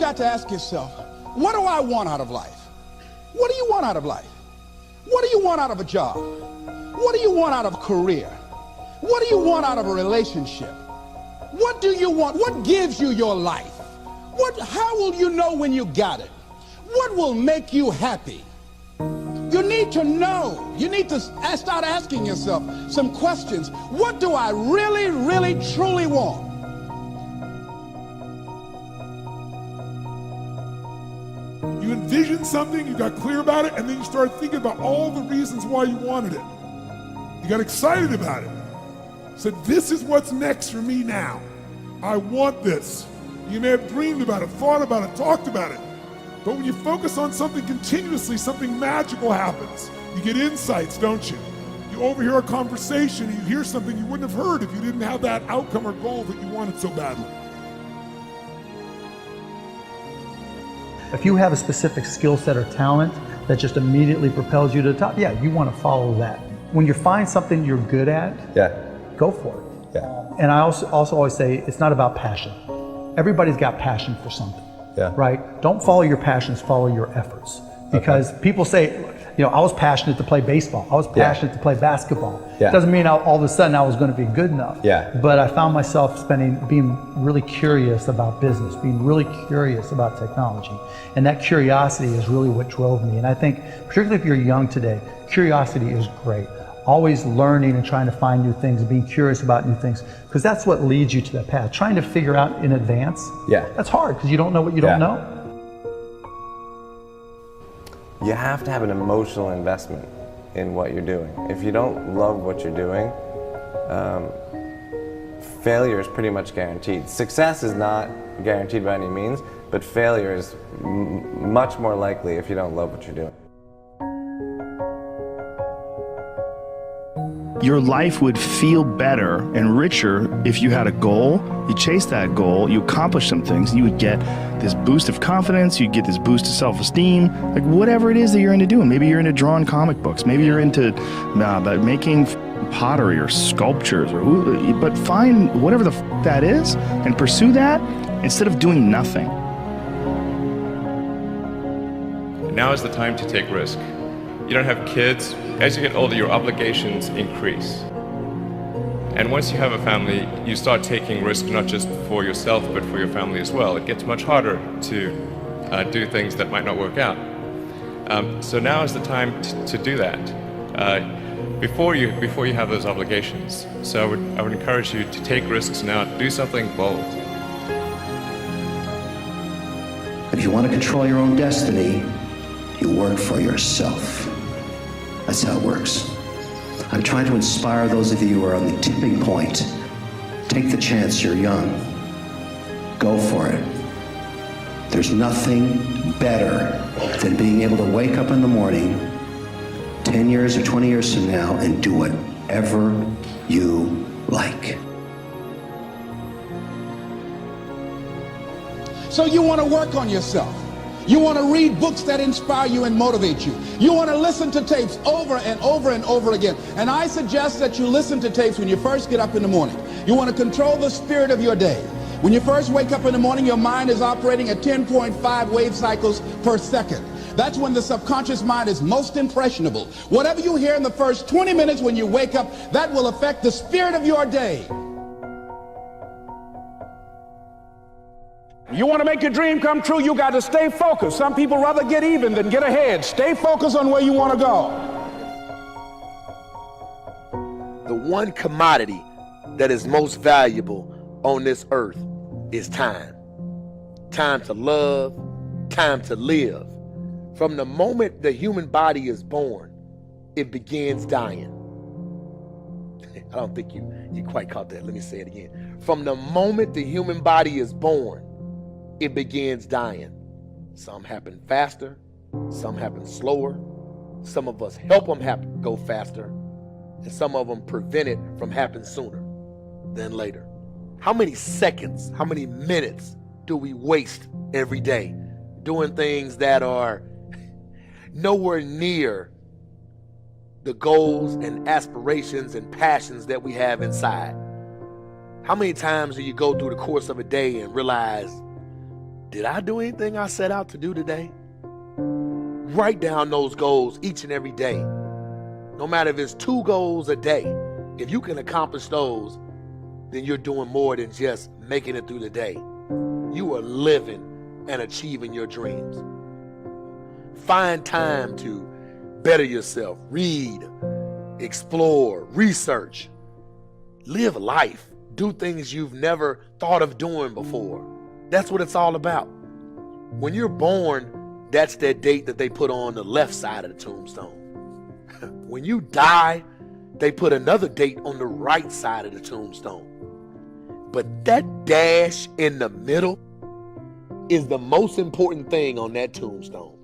You got to ask yourself, what do I want out of life? What do you want out of life? What do you want out of a job? What do you want out of a career? What do you want out of a relationship? What do you want? What gives you your life? How will you know when you got it? What will make you happy? You need to know. You need to start asking yourself some questions. What do I really, really, truly want? You envisioned something, you got clear about it, and then you started thinking about all the reasons why you wanted it. You got excited about it. Said, this is what's next for me now. I want this. You may have dreamed about it, thought about it, talked about it. But when you focus on something continuously, something magical happens. You get insights, don't you? You overhear a conversation and you hear something you wouldn't have heard if you didn't have that outcome or goal that you wanted so badly. If you have a specific skill set or talent that just immediately propels you to the top, yeah, you want to follow that. When you find something you're good at, go for it. And I also always say it's not about passion. Everybody's got passion for something, right? Don't follow your passions, follow your efforts. Because people say, you know, I was passionate to play baseball. I was passionate to play basketball. It doesn't mean all of a sudden I was going to be good enough. But I found myself being really curious about business, being really curious about technology. And that curiosity is really what drove me. And I think, particularly if you're young today, curiosity is great. Always learning and trying to find new things and being curious about new things, because that's what leads you to that path. Trying to figure out in advance, that's hard because you don't know what you don't know. You have to have an emotional investment in what you're doing. If you don't love what you're doing, failure is pretty much guaranteed. Success is not guaranteed by any means, but failure is much more likely if you don't love what you're doing. Your life would feel better and richer if you had a goal, you chased that goal, you accomplished some things, and you would get this boost of confidence, you'd get this boost of self-esteem, like whatever it is that you're into doing. Maybe you're into drawing comic books, maybe you're into making pottery or sculptures, but find whatever the that is and pursue that instead of doing nothing. Now is the time to take risk. You don't have kids. As you get older, your obligations increase. And once you have a family, you start taking risks not just for yourself, but for your family as well. It gets much harder to do things that might not work out. So now is the time to do that before you have those obligations. So I would encourage you to take risks now, do something bold. If you want to control your own destiny, you work for yourself. That's how it works. I'm trying to inspire those of you who are on the tipping point. Take the chance, you're young. Go for it. There's nothing better than being able to wake up in the morning 10 years or 20 years from now and do whatever you like. So you want to work on yourself. You want to read books that inspire you and motivate you. You want to listen to tapes over and over and over again. And I suggest that you listen to tapes when you first get up in the morning. You want to control the spirit of your day. When you first wake up in the morning, your mind is operating at 10.5 wave cycles per second. That's when the subconscious mind is most impressionable. Whatever you hear in the first 20 minutes when you wake up, that will affect the spirit of your day. You want to make your dream come true, you got to stay focused. Some people rather get even than get ahead. Stay focused on where you want to go. The one commodity that is most valuable on this earth is time. Time to love, time to live. From the moment the human body is born, it begins dying. I don't think you quite caught that. Let me say it again. From the moment the human body is born, it begins dying. Some happen faster, some happen slower. Some of us help them go faster, and some of them prevent it from happening sooner than later. How many seconds, how many minutes do we waste every day doing things that are nowhere near the goals and aspirations and passions that we have inside? How many times do you go through the course of a day and realize did I do anything I set out to do today? Write down those goals each and every day. No matter if it's 2 goals a day, if you can accomplish those, then you're doing more than just making it through the day. You are living and achieving your dreams. Find time to better yourself, read, explore, research, live life, do things you've never thought of doing before. That's what it's all about. When you're born, that's that date that they put on the left side of the tombstone. When you die, they put another date on the right side of the tombstone. But that dash in the middle is the most important thing on that tombstone.